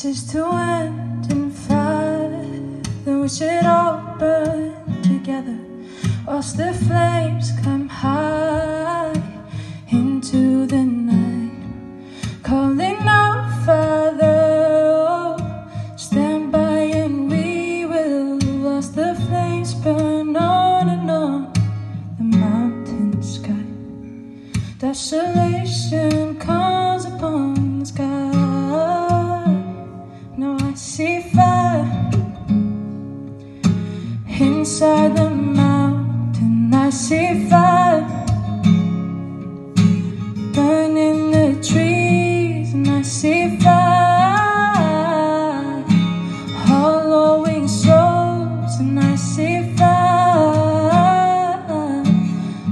Ashes to wind and fire, then we should all burn together, whilst the flames climb high into the night, calling out, Father, oh, stand by and we will, whilst the flames burn on and on the mountain sky. Desolation comes upon the sky. Now I see fire inside the mountain. I see fire burning the trees, and I see fire hollowing souls, and I see fire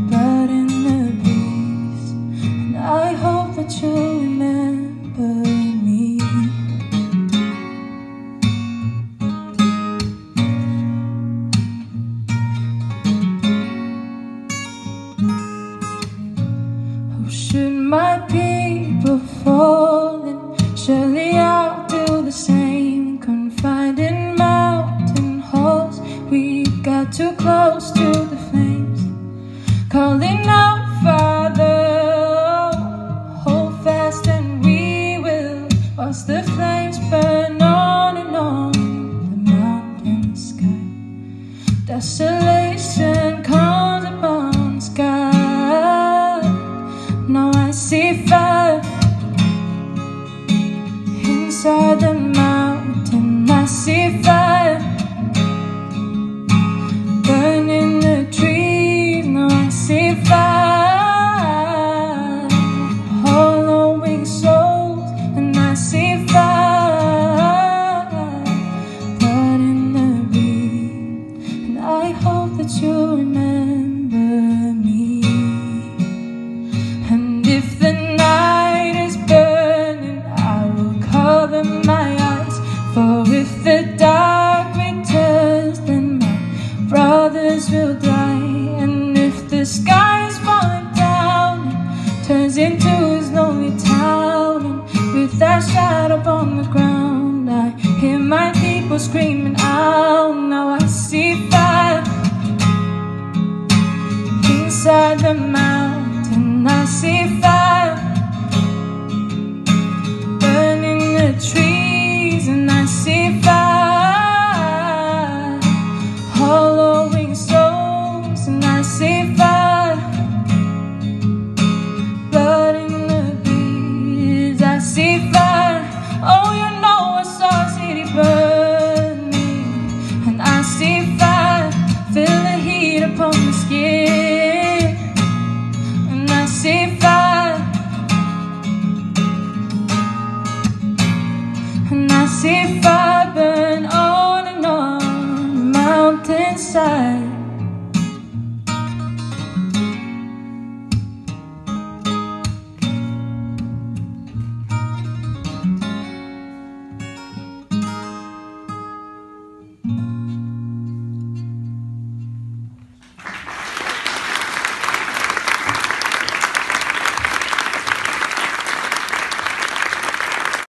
blood in the breeze. And I hope that you'll remember me. Should my people fall, then surely I'll do the same. Confined in mountain halls, we got too close to the flames, calling out, Father, hold fast and we will, whilst the flames burn on and on the mountain sky. Desolation comes upon the sky. Now I see fire inside the mountain. I see fire burning the trees. Now I see fire hollowing souls, and I see fire blood in the breeze. And I hope that you'll remember me. And if the night is burning, I will cover my eyes. For if the dark returns, then my brothers will die. And if the sky is falling down and turns into his lonely town, and with that shadow upon the ground, I hear my people screaming out. Now I see fire inside the mountain. I see fire burning the trees, and I see fire hollowing souls, and I see fire blood in the breeze. I see fire, oh you know I saw a city burning, and I see fire feel the heat upon the skin, and I see fire, and I see fire burn on and on the mountainside.